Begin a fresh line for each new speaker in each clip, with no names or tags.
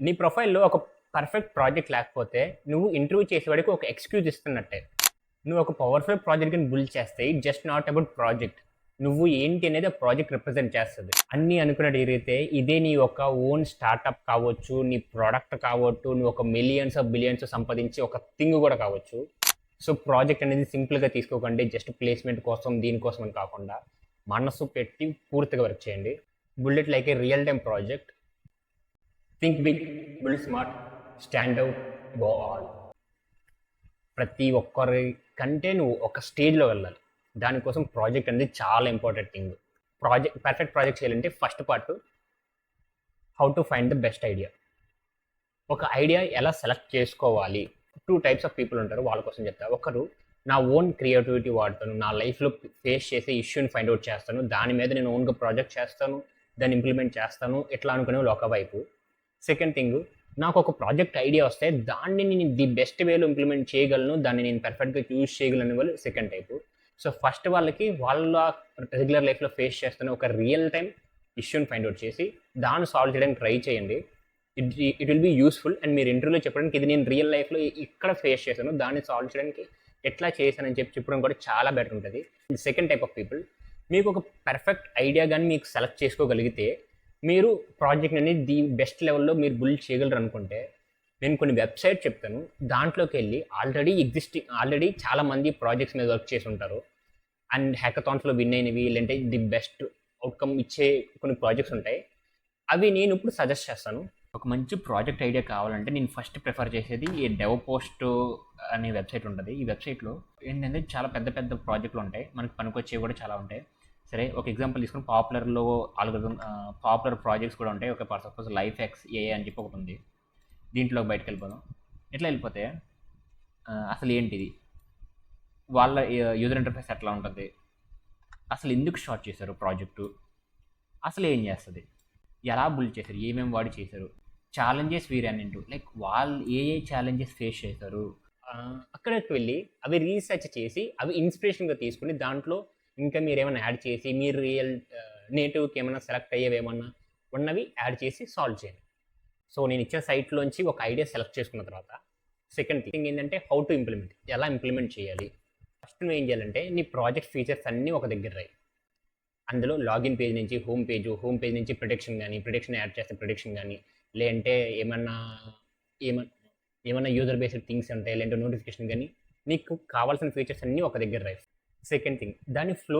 నీ ప్రొఫైల్‌లో ఒక పర్ఫెక్ట్ ప్రాజెక్ట్ లేకపోతే, నువ్వు ఇంటర్వ్యూ చేసేవాడికి ఒక ఎక్స్‌క్యూజ్ ఇస్తున్నట్టే. నువ్వు ఒక పవర్‌ఫుల్ ప్రాజెక్ట్ గాని బిల్డ్ చేస్తే it just not about project. నువ్వు ఏంటి అనేది ఆ ప్రాజెక్ట్ రిప్రజెంట్ చేస్తది. అన్నీ అనుకున్నట్టు జరిగితే ఇదే నీ యొక్క ఓన్ స్టార్టప్ కావచ్చు, నీ ప్రొడక్ట్ కావచ్చు, నువ్వు ఒక మిలియన్స్ ఆఫ్ బిలియన్స్ సంపాదించి ఒక థింగ్ కూడా కావచ్చు. సో, ప్రాజెక్ట్ అనేది సింపుల్‌గా తీసుకోకండి. జస్ట్ ప్లేస్‌మెంట్ కోసం, దీనికోసం అని కాకుండా మనసు పెట్టి పూర్తిగా వర్క్ చేయండి. Build it like a real time project. Think big, build smart, stand out, go all. ప్రతి ఒక్కరి కంటే నువ్వు ఒక స్టేజ్‌లో వెళ్ళాలి. దానికోసం ప్రాజెక్ట్ అనేది చాలా ఇంపార్టెంట్ థింగ్. పర్ఫెక్ట్ ప్రాజెక్ట్ చేయాలంటే first part how to find the best idea. ఒక ఐడియా ఎలా సెలెక్ట్ చేసుకోవాలి? 2 టైప్స్ ఆఫ్ పీపుల్ ఉంటారు. వాళ్ళ కోసం చెప్తా. ఒకరు నా ఓన్ క్రియేటివిటీ వాడతాను. నా లైఫ్‌లో ఫేస్ చేసే ఇష్యూని ఫైండ్ ఔట్ చేస్తాను. దాని మీద నేను ఓన్‌గా ప్రాజెక్ట్ చేస్తాను. దాన్ని ఇంప్లిమెంట్ చేస్తాను. ఇట్లా అనుకునేవాళ్ళు ఒక వైపు. సెకండ్ థింగ్, నాకు ఒక ప్రాజెక్ట్ ఐడియా వస్తే దాన్ని నేను ది బెస్ట్ వేలో ఇంప్లిమెంట్ చేయగలను. దాన్ని నేను పర్ఫెక్ట్‌గా యూజ్ చేయగలను అనే వాళ్ళు సెకండ్ టైపు. సో, ఫస్ట్ వాళ్ళకి వాళ్ళ రెగ్యులర్ లైఫ్‌లో ఫేస్ చేస్తున్న ఒక రియల్ టైమ్ ఇష్యూని ఫైండ్ ఔట్ చేసి దాన్ని సాల్వ్ చేయడానికి ట్రై చేయండి. It will be useful. And మీరు ఇంటర్వ్యూలో చెప్పడానికి ఇది నేను రియల్ లైఫ్‌లో ఇక్కడ ఫేస్ చేశాను. దాన్ని సాల్వ్ చేయడానికి ఎట్లా చేశానని చెప్పడం కూడా చాలా బెటర్ ఉంటుంది. సెకండ్ టైప్ ఆఫ్ పీపుల్, మీకు ఒక పర్ఫెక్ట్ ఐడియా కానీ మీకు సెలెక్ట్ చేసుకోగలిగితే మీరు ప్రాజెక్ట్ అనేది ది బెస్ట్ లెవెల్‌లో మీరు బిల్డ్ చేయగలరు అనుకుంటే, నేను కొన్ని వెబ్‌సైట్ చెప్తాను. దాంట్లోకి వెళ్ళి ఆల్రెడీ చాలామంది ప్రాజెక్ట్స్ మీద వర్క్ చేసి ఉంటారు. అండ్ హ్యాకథాన్స్‌లో విన్ అయినవి, లేదంటే ది బెస్ట్ అవుట్‌కమ్ ఇచ్చే కొన్ని ప్రాజెక్ట్స్ ఉంటాయి. అవి నేను ఇప్పుడు సజెస్ట్ చేస్తాను. ఒక మంచి ప్రాజెక్ట్ ఐడియా కావాలంటే నేను ఫస్ట్ ప్రిఫర్ చేసేది ఈ డెవపోస్ట్ అనే వెబ్సైట్ ఉంటుంది. ఈ వెబ్సైట్లో ఏంటంటే చాలా పెద్ద పెద్ద ప్రాజెక్టులు ఉంటాయి. మనకు పనికొచ్చేవి కూడా చాలా ఉంటాయి. సరే, ఒక ఎగ్జాంపుల్ తీసుకుని పాపులర్ ప్రాజెక్ట్స్ కూడా ఉంటాయి. ఒక సపోజ్ లైఫ్ ఎక్స్ ఏఐ అని చెప్పి ఒకటి ఉంది. దీంట్లోకి బయటకు వెళ్ళిపోదాం. ఇట్లా వెళ్ళిపోతే అసలు ఏంటిది, వాళ్ళ యూజర్ ఇంటర్ఫేస్ ఎట్లా ఉంటుంది, అసలు ఎందుకు స్టార్ట్ చేశారు ప్రాజెక్టు, అసలు ఏం చేస్తుంది, ఎలా బిల్డ్ చేశారు, ఏమేమి వాడి చేశారు, ఛాలెంజెస్ వీరన్నింటూ లైక్ వాళ్ళు ఏ ఛాలెంజెస్ ఫేస్ చేశారు, అక్కడికి వెళ్ళి అవి రీసెర్చ్ చేసి అవి ఇన్స్పిరేషన్గా తీసుకుని దాంట్లో ఇంకా మీరు ఏమైనా యాడ్ చేసి మీరు రియల్ నేటివ్కి ఏమైనా సెలెక్ట్ అయ్యేవేమన్నా ఉన్నవి యాడ్ చేసి సాల్వ్ చేయండి. సో, నేను ఇచ్చిన సైట్లోంచి ఒక ఐడియా సెలెక్ట్ చేసుకున్న తర్వాత సెకండ్ థింగ్ ఏంటంటే హౌ టు ఇంప్లిమెంట్, ఎలా ఇంప్లిమెంట్ చేయాలి. ఫస్ట్ నువ్వు ఏం చేయాలంటే నీ ప్రాజెక్ట్ ఫీచర్స్ అన్నీ ఒక దగ్గర రాయి. అందులో లాగిన్ పేజ్ నుంచి హోమ్ పేజ్ నుంచి ప్రిడిక్షన్ యాడ్ చేస్తే ప్రిడిక్షన్ కానీ, లేదంటే ఏమన్నా యూజర్ బేస్డ్ థింగ్స్ ఉంటాయి, లేదంటే నోటిఫికేషన్ కానీ, నీకు కావాల్సిన ఫీచర్స్ అన్నీ ఒక దగ్గర రాయి. సెకండ్ థింగ్, దాన్ని ఫ్లో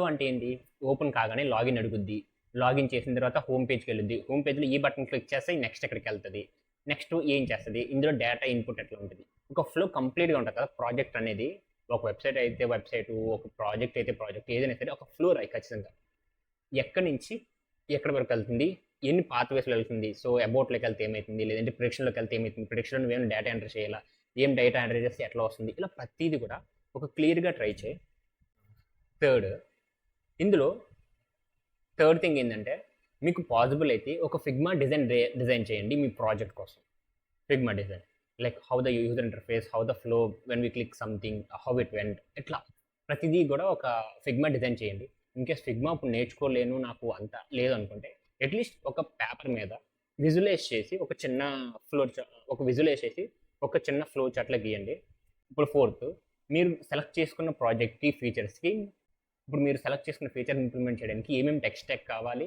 అంటే ఏంటి, ఓపెన్ కాగానే లాగిన్ అడుగుద్ది, లాగిన్ చేసిన తర్వాత హోమ్ పేజ్కి వెళ్ళుద్ది, హోమ్ పేజ్లో ఈ బటన్ క్లిక్ చేస్తే నెక్స్ట్ ఎక్కడికి వెళ్తుంది, నెక్స్ట్ ఏం చేస్తుంది, ఇందులో డేటా ఇన్పుట్ ఎట్లా ఉంటుంది, ఒక ఫ్లో కంప్లీట్గా ఉంటుంది కదా. ప్రాజెక్ట్ అనేది ఒక వెబ్సైట్ అయితే వెబ్సైట్, ఒక ప్రాజెక్ట్ అయితే ప్రాజెక్ట్, ఏదైనా సరే ఒక ఫ్లో రాయి ఖచ్చితంగా. ఎక్కడి నుంచి ఎక్కడి వరకు వెళ్తుంది, ఎన్ని పాత్వేస్లో వెళ్తుంది, సో అబౌట్లోకి వెళ్తే ఏమవుతుంది, లేదంటే ప్రిడిక్షన్లోకి వెళ్తే ఏమవుతుంది, ప్రిడిక్షన్లో నువ్వేమైనా డేటా ఎంటర్ చేయాలా, ఏం డేటా ఎంటర్ చేస్తే ఎట్లా వస్తుంది, ఇలా ప్రతిదీ కూడా ఒక క్లియర్గా ట్రై చేయి. థర్డ్ థింగ్ ఏంటంటే, మీకు పాసిబుల్ అయితే ఒక ఫిగ్మా డిజైన్ చేయండి మీ ప్రాజెక్ట్ కోసం. Figma design like how the user interface, how the flow when we click something, how it went, ఇట్లా ప్రతిదీ కూడా ఒక ఫిగ్మా డిజైన్ చేయండి. ఇన్కేస్ ఫిగ్మా ఇప్పుడు నేర్చుకోలేను, నాకు అంత లేదు అనుకుంటే అట్లీస్ట్ ఒక పేపర్ మీద విజువలైజ్ చేసి ఒక చిన్న ఫ్లో చార్ట్లా గీయండి. ఇప్పుడు ఫోర్త్, మీరు సెలెక్ట్ చేసుకున్న ప్రాజెక్ట్కి ఫీచర్స్కి, ఇప్పుడు మీరు సెలెక్ట్ చేసుకున్న ఫీచర్ ఇంప్లిమెంట్ చేయడానికి ఏమేమి టెక్ స్టాక్ కావాలి,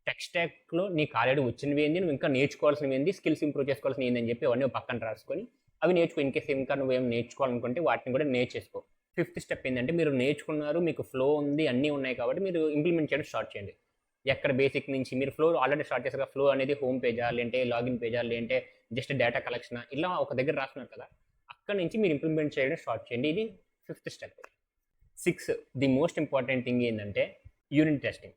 టెక్ స్టాక్లో నీకు ఆల్రెడీ వచ్చినవి ఏంది, నువ్వు ఇంకా నేర్చుకోవాల్సినవి ఏంది, స్కిల్స్ ఇంప్రూవ్ చేసుకోవాల్సినవి ఏందని చెప్పి అవన్నీ పక్కన రాసుకొని అవి నేర్చుకో. ఇన్కేస్ ఇంకా నువ్వేం నేర్చుకోవాలనుకుంటే వాటిని కూడా నేర్చేసుకో. ఫిఫ్త్ స్టెప్ ఏంటంటే, మీరు నేర్చుకున్నారు, మీకు ఫ్లో ఉంది, అన్నీ ఉన్నాయి కాబట్టి మీరు ఇంప్లిమెంట్ చేయడం స్టార్ట్ చేయండి. ఎక్కడ బేసిక్ నుంచి మీరు ఫ్లో ఆల్రెడీ స్టార్ట్ చేశారు. ఫ్లో అనేది హోమ్ పేజా, లేదంటే లాగిన్ పేజా, లేదంటే జస్ట్ డేటా కలెక్షనా, ఇలా ఒక దగ్గర రాస్తున్నారు కదా, అక్కడ నుంచి మీరు ఇంప్లిమెంట్ చేయడం స్టార్ట్ చేయండి. ఇది fifth step. 6, the most important thing ఏంటంటే యూనిట్ టెస్టింగ్.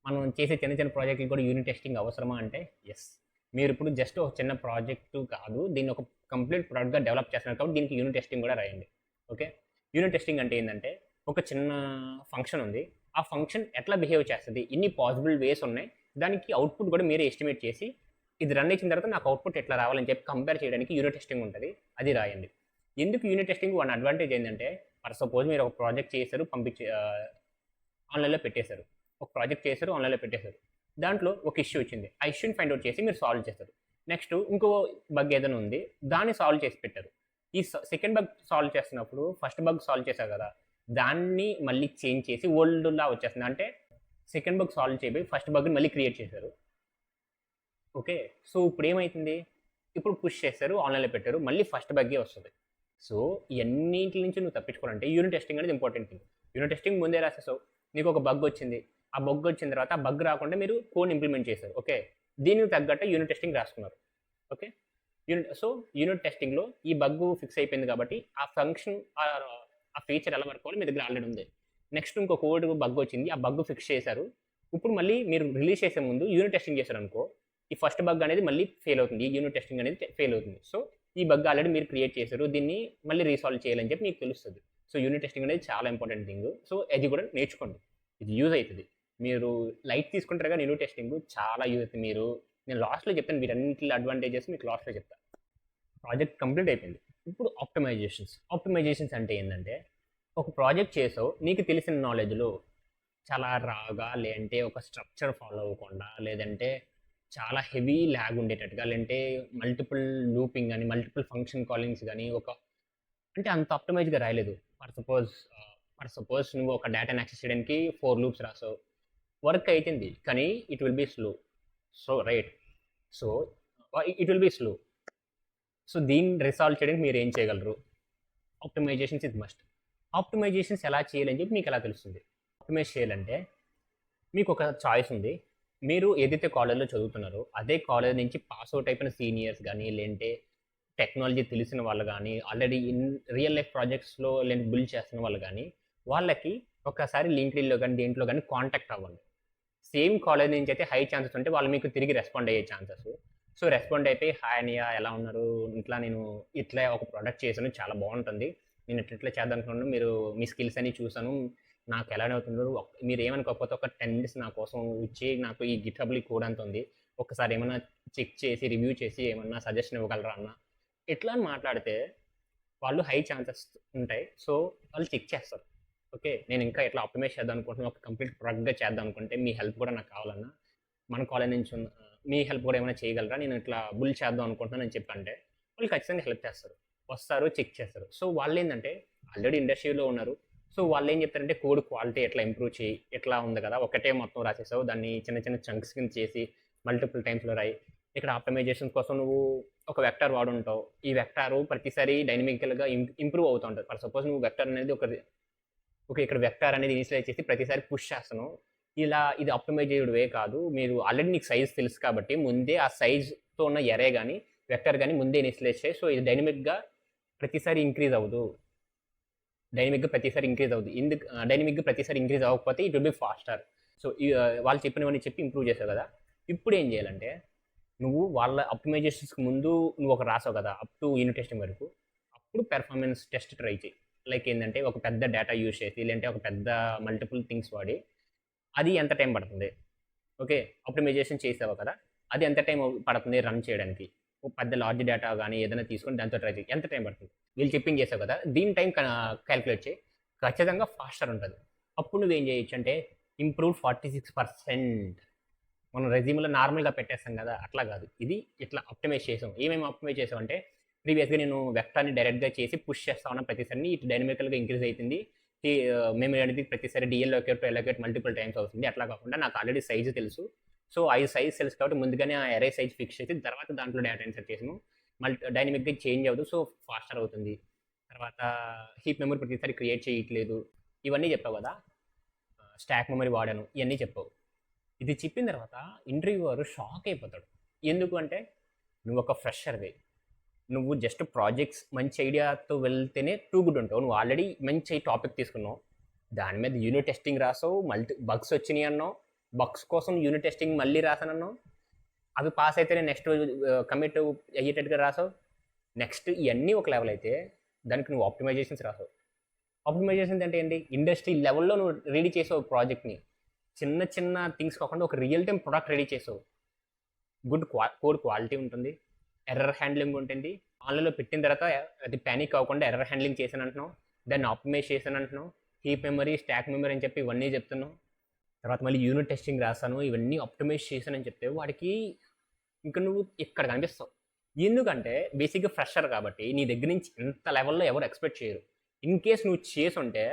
మనం చేసే చిన్న ప్రాజెక్టులు కూడా యూనిట్ టెస్టింగ్ అవసరమా అంటే ఎస్. మీరు ఇప్పుడు జస్ట్ ఒక చిన్న ప్రాజెక్టు కాదు, దీన్ని ఒక కంప్లీట్ ప్రోడక్ట్గా డెవలప్ చేస్తున్నారు కాబట్టి దీనికి యూనిట్ టెస్టింగ్ కూడా రాయండి. ఓకే, యూనిట్ టెస్టింగ్ అంటే ఏంటంటే, ఒక చిన్న ఫంక్షన్ ఉంది, ఆ ఫంక్షన్ ఎట్లా బిహేవ్ చేస్తుంది, ఇన్ని పాసిబుల్ వేస్ ఉన్నాయి, దానికి అవుట్పుట్ కూడా మీరే ఎస్టిమేట్ చేసి ఇది రన్ ఇచ్చిన తర్వాత నాకు అవుట్పుట్ ఎట్లా రావాలని చెప్పి కంపేర్ చేయడానికి యూనిట్ టెస్టింగ్ ఉంటుంది, అది రాయండి. ఎందుకు యూనిట్ టెస్టింగ్ వన్ అడ్వాంటేజ్ ఏంటంటే, ఫర్ సపోజ్ మీరు ఒక ప్రాజెక్ట్ చేశారు, ఆన్లైన్లో పెట్టేశారు, ఒక ప్రాజెక్ట్ చేశారు, ఆన్లైన్లో పెట్టేశారు, దాంట్లో ఒక ఇష్యూ వచ్చింది, ఆ ఇష్యూని ఫైండ్ అవుట్ చేసి మీరు సాల్వ్ చేస్తారు. నెక్స్ట్ ఇంకో బగ్ ఏదైనా ఉంది, దాన్ని సాల్వ్ చేసి పెట్టారు. ఈ సెకండ్ బగ్ సాల్వ్ చేస్తున్నప్పుడు ఫస్ట్ బగ్ సాల్వ్ చేశారు కదా, దాన్ని మళ్ళీ చేంజ్ చేసి ఓల్డ్‌లా వచ్చేస్తుంది. అంటే సెకండ్ బగ్ సాల్వ్ చేయబోయి ఫస్ట్ బగ్‌ని మళ్ళీ క్రియేట్ చేశారు. ఓకే. సో ఇప్పుడేమైతుంది? ఇప్పుడు పుష్ చేశారు, ఆన్‌లైన్‌లో పెట్టారు. మళ్ళీ ఫస్ట్ బగ్గే వస్తది. సో ఇయన్నింటి నుంచి నువ్వు తప్పించుకోవాలంటే యూనిట్ టెస్టింగ్ అనేది ఇంపార్టెంట్ థింగ్. యూనిట్ టెస్టింగ్ ముందే రాసేసావు. నీకొక బగ్ వచ్చింది. ఆ బగ్ వచ్చిన తర్వాత ఆ బగ్ రాకుండా మీరు కోడ్‌ని ఇంప్లిమెంట్ చేశారు. ఓకే. దీనికి తగ్గట్టు యూనిట్ టెస్టింగ్ రాసుకున్నారు. ఓకే. యూనిట్ టెస్టింగ్‌లో ఈ బగ్ ఫిక్స్ అయిపోయింది కాబట్టి ఆ ఫంక్షన్ ఆ ఫీచర్ ఎలా వర్క్ అవ్వాలో మీ దగ్గర ఆల్రెడీ ఉంది. నెక్స్ట్ ఇంకో కోడ్ బగ్ వచ్చింది. ఆ బగ్ ఫిక్స్ చేశారు. ఇప్పుడు మళ్ళీ మీరు రిలీజ్ చేసే ముందు యూనిట్ టెస్టింగ్ చేశారనుకో, ఈ ఫస్ట్ బగ్ అనేది మళ్ళీ ఫెయిల్ అవుతుంది. ఈ యూనిట్ టెస్టింగ్ అనేది ఫెయిల్ అవుతుంది. సో ఈ బగ్ ఆల్రెడీ మీరు క్రియేట్ చేశారు. దీన్ని మళ్ళీ రీసాల్వ్ చేయాలని చెప్పి మీకు తెలుస్తుంది. సో యూనిట్ టెస్టింగ్ అనేది చాలా ఇంపార్టెంట్ థింగ్. సో అది కూడా నేర్చుకోండి. ఇది యూజ్ అవుతుంది. మీరు లైట్ తీసుకుంటారు కానీ యూనిట్ టెస్టింగ్ చాలా యూజ్ అవుతుంది. నేను లాస్ట్‌లో చెప్తాను వీటన్నిటి అడ్వాంటేజెస్ మీకు లాస్ట్‌లో చెప్తాను. ప్రాజెక్ట్ కంప్లీట్ అయిపోయింది. ఇప్పుడు ఆప్టిమైజేషన్స్ అంటే ఏంటంటే, ఒక ప్రాజెక్ట్ చేసావు, నీకు తెలిసిన నాలెడ్జ్‌లో చాలా రాగా, లేదంటే ఒక స్ట్రక్చర్ ఫాలో అవ్వకుండా, లేదంటే చాలా హెవీ ల్యాగ్ ఉండేటట్టుగా, లేదంటే మల్టిపుల్ లూపింగ్ అని, మల్టిపుల్ ఫంక్షన్ కాలింగ్స్ కానీ, అంటే అంత ఆప్టిమైజ్‌గా రాయలేదు. ఫర్ సపోజ్ నువ్వు ఒక డేటాని యాక్సెస్ చేయడానికి 4 లూప్స్ రాసావు. వర్క్ అయితుంది. కానీ it will be slow. Right. So it will be slow. So దీన్ని రిసాల్వ్ చేయడానికి మీరు ఏం చేయగలరు? Optimisations is must. ఆప్టిమైజేషన్స్ ఎలా చేయాలని చెప్పి మీకు ఎలా తెలుస్తుంది? ఆప్టిమైజ్ చేయాలంటే మీకు ఒక చాయిస్ ఉంది. మీరు ఏదైతే కాలేజ్‌లో చదువుతున్నారో అదే కాలేజ్ నుంచి పాస్ అవుట్ అయిపోయిన సీనియర్స్ కానీ, లేదంటే టెక్నాలజీ తెలిసిన వాళ్ళు కానీ, ఆల్రెడీ రియల్ లైఫ్ ప్రాజెక్ట్స్‌లో బిల్డ్ చేస్తున్న వాళ్ళు కానీ, వాళ్ళకి ఒకసారి లింక్డ్ఇన్‌లో కానీ, దేంట్లో కానీ కాంటాక్ట్ అవ్వండి. సేమ్ కాలేజ్ నుంచి అయితే హై ఛాన్సెస్ ఉంటే వాళ్ళు మీకు తిరిగి రెస్పాండ్ అయ్యే ఛాన్సెస్. సో రెస్పాండ్ అయిపోయి, హాయ్ అన్నయ్య ఎలా ఉన్నారు? నేను ఇట్లా ఒక ప్రోడక్ట్ చేశాను, చాలా బాగుంటుంది. నేను ఇట్లా చేద్దాం అనుకున్నాను. మీ స్కిల్స్ అన్ని చూసాను. నాకు ఎలానే అవుతుందో మీరు ఏమనుకోకపోతే ఒక 10 మినిట్స్ నా కోసం ఇచ్చి, నాకు ఈ గిట్‌హబ్‌లో ఈ కోడ్ అంత ఉంది. ఒకసారి ఏమన్నా చెక్ చేసి, రివ్యూ చేసి ఏమన్నా సజెషన్ ఇవ్వగలరా అన్న? ఇట్లా అని మాట్లాడితే వాళ్ళు హై ఛాన్సెస్ ఉంటాయి. సో వాళ్ళు చెక్ చేస్తారు. ఓకే. నేను ఇంకా ఇట్లా ఆప్టిమైజ్ చేద్దాం అనుకుంటున్నాను. ఒక కంప్లీట్ ప్రొడక్ట్‌గా చేద్దాం అనుకుంటే మీ హెల్ప్ కూడా నాకు కావాలన్నా. మన కాలేజ్ నుంచి మీ హెల్ప్ కూడా ఏమైనా చేయగలరా? నేను ఇట్లా బిల్డ్ చేద్దాం అనుకుంటున్నాను అని చెప్పంటే వాళ్ళు ఖచ్చితంగా హెల్ప్ చేస్తారు. వస్తారు, చెక్ చేస్తారు. సో వాళ్ళేందంటే ఆల్రెడీ ఇండస్ట్రీలో ఉన్నారు. సో వాళ్ళేం చెప్తారంటే కోడ్ క్వాలిటీ ఎట్లా ఇంప్రూవ్ చేయి, ఎట్లా ఉంది కదా ఒకటే మొత్తం రాసేసావు, దాన్ని చిన్న చిన్న చంక్స్ కింద చేసి మల్టిపుల్ టైమ్స్‌లో రాయి. ఇక్కడ ఆప్టిమైజేషన్ కోసం నువ్వు ఒక వెక్టార్ వాడుంటావు. ఈ వెక్టార్ ప్రతిసారి డైనమికల్‌గా ఇంప్రూవ్ అవుతూ ఉంటది. ఫర్ సపోజ్ నువ్వు వెక్టార్ అనేది ఓకే. ఇక్కడ వెక్టార్ అనేది ఇనిషియలైజ్ చేసి ప్రతిసారి పుష్ చేస్తున్నావు. ఇది ఆప్టిమైజ్డ్ వే కాదు. మీరు ఆల్రెడీ నీకు సైజ్ తెలుసు కాబట్టి ముందే ఆ సైజ్‌తో ఉన్న ఎరే గాని, వెక్టార్ గాని ముందే ఇనిషియలైజ్ చేయి. సో ఇది డైనమిక్‌గా ప్రతిసారి ఇంక్రీజ్ అవ్వదు. డైనమిక్‌గా ప్రతిసారి ఇంక్రీజ్ అవ్వకపోతే it will be faster. So వాళ్ళు చెప్పినవన్నీ చెప్పి ఇంప్రూవ్ చేసావు కదా! ఇప్పుడు ఏం చేయాలంటే నువ్వు వాళ్ళ ఆప్టిమైజేషన్స్‌కి ముందు నువ్వు ఒక రాసావు కదా! అప్ టు యూనిట్ టెస్టింగ్ వరకు. అప్పుడు పెర్ఫార్మెన్స్ టెస్ట్ ట్రై చెయి. లైక్ ఏందంటే ఒక పెద్ద డేటా యూజ్ చేసి, లేదంటే ఒక పెద్ద మల్టిపుల్ థింగ్స్ వాడి అది ఎంత టైం పడుతుంది? ఓకే. ఆప్టిమైజేషన్ చేసావు కదా! అది ఎంత టైం పడుతుంది రన్ చేయడానికి? ఒక పెద్ద లార్జ్ డేటా గాని ఏదైనా తీసుకొని దాంతో ట్రై చెయి. ఎంత టైం పడుతుంది? వీళ్ళు చెప్పింది చేసావు కదా! దీని టైం కాలిక్యులేట్ చెయి. ఖచ్చితంగా ఫాస్టర్ ఉంటది. అప్పుడు నువ్వేం చేయొచ్చంటే ఇంప్రూవ్ 46%. మనం రెజ్యూమ్‌లో నార్మల్‌గా పెట్టేస్తాం కదా! అట్లా కాదు. ఇది ఇట్లా ఆప్టిమైజ్ చేసాం. ఏమేమి ఆప్టిమైజ్ చేసామంటే ప్రీవియస్‌గా నేను వెక్టార్‌ని డైరెక్ట్‌గా చేసి పుష్ చేస్తా ఉన్న ప్రతిసారి ఇటు డైనమికల్‌గా ఇంక్రీజ్ అయితుంది. మెమరీ అనేది ప్రతిసారి డీఎల్‌లోకేట్ టు ఎల్లోకేట్ మల్టిపుల్ టైమ్స్ అవుతుంది. అట్లా కాకుండా నాకు ఆల్రెడీ సైజ్ తెలుసు. సో సైజ్ తెలుసు కాబట్టి ముందుగానే ఆ అరే సైజ్ ఫిక్స్ చేసి తర్వాత దాంట్లో డేటా ఇన్సర్ట్ చేసాను. డైనమిక్‌గా చేంజ్ అవ్వదు. సో ఫాస్టర్ అవుతుంది. తర్వాత హీప్ మెమరీ ప్రతిసారి క్రియేట్ చేయట్లేదు. ఇవన్నీ చెప్పావు కదా! స్టాక్ మెమరీ వాడాను. ఇవన్నీ చెప్పావు. ఇది చెప్పిన తర్వాత ఇంటర్వ్యూవర్ షాక్ అయిపోతాడు. ఎందుకు అంటే నువ్వు ఒక ఫ్రెషర్‌వి. నువ్వు జస్ట్ ప్రాజెక్ట్స్ మంచి ఐడియాతో వెళ్తేనే టూ గుడ్ ఉంటావు. నువ్వు ఆల్రెడీ మంచి టాపిక్ తీసుకున్నావు. దాని మీద యూనిట్ టెస్టింగ్ రాసావు. బగ్స్ వచ్చినాయి అన్నావు. బగ్స్ కోసం యూనిట్ టెస్టింగ్ మళ్ళీ రాసానన్నావు. అవి పాస్ అయితేనే నెక్స్ట్ కమిట్ అయ్యేటట్టుగా రాసావు. నెక్స్ట్ ఇవన్నీ ఒక లెవెల్ అయితే దానికి నువ్వు ఆప్టిమైజేషన్స్ రాసావు. ఆప్టిమైజేషన్స్ అంటే ఏంటి? ఇండస్ట్రీ లెవెల్లో నువ్వు రెడీ చేసావు ప్రాజెక్ట్‌ని. చిన్న చిన్న థింగ్స్ కాకుండా ఒక రియల్ టైమ్ ప్రొడక్ట్ రెడీ చేసావు. గుడ్ కోడ్ క్వాలిటీ ఉంటుంది. ఎర్రర్ హ్యాండ్లింగ్ ఉంటుంది. ఆన్లైన్‌లో పెట్టిన తర్వాత అది పానిక్ అవ్వకుండా ఎర్రర్ హ్యాండ్లింగ్ చేశాను అంటున్నావు. దాన్ని ఆప్టిమైజ్ చేశాను అంటున్నావు. హీప్ మెమరీ, స్టాక్ మెమరీ అని చెప్పి ఇవన్నీ చెప్తున్నావు. తర్వాత మళ్ళీ యూనిట్ టెస్టింగ్ రాసాను. ఇవన్నీ ఆప్టిమైజ్ చేశానని చెప్తే వాడికి ఇంకా నువ్వు ఇక్కడ కనిపిస్తావు. ఎందుకంటే బేసిక్‌గా ఫ్రెషర్ కాబట్టి నీ దగ్గర నుంచి ఇంత లెవెల్‌లో ఎవరు ఎక్స్‌పెక్ట్ చేయరు. ఇన్ కేస్ నువ్వు చేసుంటే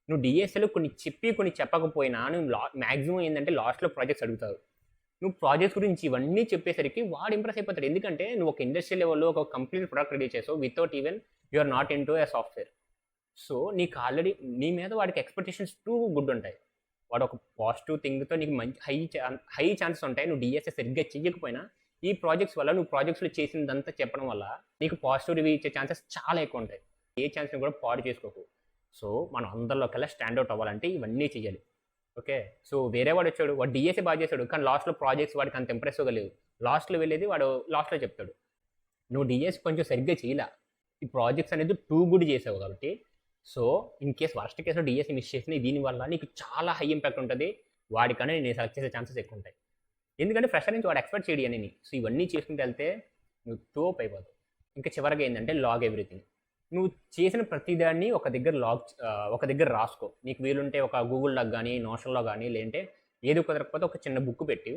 నువ్వు డీఎస్ఏలో కొన్ని చెప్పి కొన్ని చెప్పకపోయినా నువ్వు మాక్సిమం ఏందంటే లాస్ట్‌లో ప్రాజెక్ట్స్ అడుగుతారు. నువ్వు ప్రాజెక్ట్స్ గురించి ఇవన్నీ చెప్పేసరికి వాడు ఇంప్రెస్ అయిపోతాడు. ఎందుకంటే నువ్వు ఒక ఇండస్ట్రీ లెవెల్‌లో ఒక కంప్లీట్ ప్రొడక్ట్ రెడీ చేసావు without even you are not into a software. So, నీకు ఆల్రెడీ నీ మీద వాడికి ఎక్స్‌పెక్టేషన్స్ టూ గుడ్ ఉంటాయి. వాడు ఒక పాజిటివ్ థింగ్‌తో నీకు మంచి హై ఛాన్సెస్ ఉంటాయి. నువ్వు డీఎస్ఏ సరిగ్గా చెయ్యకపోయినా ఈ ప్రాజెక్ట్స్ వల్ల నువ్వు ప్రాజెక్ట్స్‌లో చేసిందంతా చెప్పడం వల్ల నీకు పాజిటివ్ రివ్యూ ఇచ్చే ఛాన్సెస్ చాలా ఎక్కువ ఉంటాయి. ఏ ఛాన్స్‌ని కూడా పాడు చేసుకోకు. సో, మనం అందరిలోకెల్లా స్టాండ్ ఔట్ అవ్వాలంటే ఇవన్నీ చేయాలి. ఓకే. సో, వేరే వాడొచ్చాడు. వాడు డీఎస్ఏ బాగా చేసాడు. కానీ లాస్ట్‌లో ప్రాజెక్ట్స్ వాడికి అంత ఇంప్రెసివ్‌గా లేవు. లాస్ట్‌లో వెళ్ళేది వాడు లాస్ట్‌లో చెప్తాడు. నువ్వు డీఎస్ఏ కొంచెం సరిగ్గా చేయలా. ఈ ప్రాజెక్ట్స్ అనేది టూ గుడ్ చేసావు కాబట్టి సో, ఇన్ కేస్ వర్స్ట్ కేస్‌లో డీఎస్ఏ మిస్ చేసినా దీనివల్ల నీకు చాలా హై ఇంపాక్ట్ ఉంటది. వాడికన్నా నేను సెలెక్ట్ చేసే ఛాన్సెస్ ఎక్కువుంటాయి. ఎందుకంటే ఫ్రెషర్ నుంచి వాడు ఎక్స్‌పెక్ట్ చేయడు ఇయన్నీని. సో, ఇవన్నీ చేసుకుంటూ వెళ్తే నువ్వు తోపయిపోతావు. ఇంకా చివరగా ఏందంటే లాగ్ ఎవ్రీథింగ్. నువ్వు చేసిన ప్రతిదాన్ని ఒక దగ్గర రాసుకో. నీకు వీలుంటే ఒక గూగుల్ డాక్ గానీ, నోషన్‌లో గానీ లేదంటే ఏది కుదరకపోతే ఒక చిన్న బుక్ పెట్టి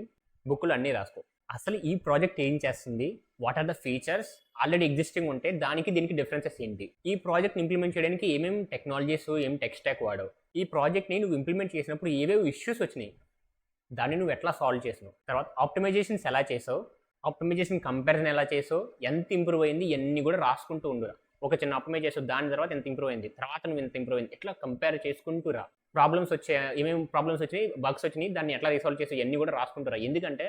బుక్‌లో అన్నీ రాసుకో. అసలు ఈ ప్రాజెక్ట్ ఏం చేస్తుంది? What are the features? Already existing ఉంటే దానికి దీనికి డిఫరెన్సెస్ ఏంటి? ఈ ప్రాజెక్ట్‌ని ఇంప్లిమెంట్ చేయడానికి ఏమేమి టెక్నాలజీస్, ఏం టెక్ స్టాక్ వాడావు? ఈ ప్రాజెక్ట్‌ని నువ్వు ఇంప్లిమెంట్ చేసినప్పుడు ఏవేవి ఇష్యూస్ వచ్చినాయి? దాన్ని నువ్వు ఎట్లా సాల్వ్ చేసినావు? తర్వాత ఆప్టిమైజేషన్స్ ఎలా చేసావు? ఆప్టిమైజేషన్ కంపారిజన్ ఎలా చేసావు? ఎంత ఇంప్రూవ్ అయింది? ఇయన్నీ కూడా రాసుకుంటూ ఉండురా. ఒక చిన్న ఆప్టిమైజ్ చేసావు. దాని తర్వాత ఎంత ఇంప్రూవ్ అయింది? తర్వాత నువ్వు ఎంత ఇంప్రూవ్ అయింది? ఇట్లా కంపేర్ చేసుకుంటూ రా. ఏమేమి ప్రాబ్లమ్స్ వచ్చాయి? బగ్స్ వచ్చినాయి. దాన్ని ఎట్లా రిసాల్వ్ చేసావు? ఇయన్నీ కూడా రాసుకుంటూ రా. ఎందుకంటే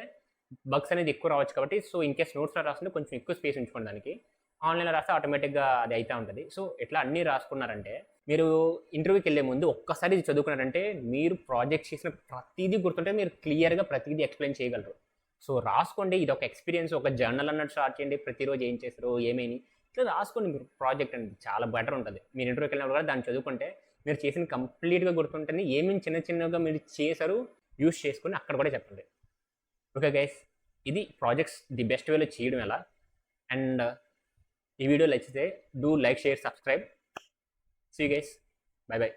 బగ్స్ అనేది ఎక్కువ రావచ్చు కాబట్టి సో, ఇన్ కేస్ నోట్స్‌లో రాస్తుంటే కొంచెం ఎక్కువ స్పేస్ ఉంచుకోండి దానికి. ఆన్‌లైన్‌లో రాస్తే ఆటోమేటిక్‌గా అది అయితా ఉంటది. సో, ఇట్లా అన్నీ రాసుకున్నారంటే మీరు ఇంటర్వ్యూకెళ్ళే ముందు ఒక్కసారి ఇది చదువుకున్నారంటే మీరు ప్రాజెక్ట్ చేసిన ప్రతీదీ గుర్తుంటే మీరు క్లియర్‌గా ప్రతీదీ ఎక్స్‌ప్లెయిన్ చేయగలరు. సో, రాసుకోండి. ఇదొక ఎక్స్‌పీరియన్స్, ఒక జర్నల్ అన్నట్టు స్టార్ట్ చేయండి. ప్రతిరోజు ఏం చేశారు? ఏమైంది? ఇట్లా రాసుకోండి మీరు ప్రాజెక్ట్ అనేది. చాలా బెటర్ ఉంటది. మీరు ఇంటర్వ్యూకెళ్ళినప్పుడు కూడా దాన్ని చదువుకుంటే మీరు చేసింది కంప్లీట్‌గా గుర్తుంటుంది. ఏమేమి చిన్న చిన్నగా మీరు చేశారు యూజ్ చేసుకొని అక్కడ కూడా చెప్పండి. ఓకే గైస్, ఇది ప్రాజెక్ట్స్ ది బెస్ట్ వేలో చేయడం ఎలా. అండ్ ఈ వీడియో నచ్చితే do like, share, subscribe. See you guys. Bye by.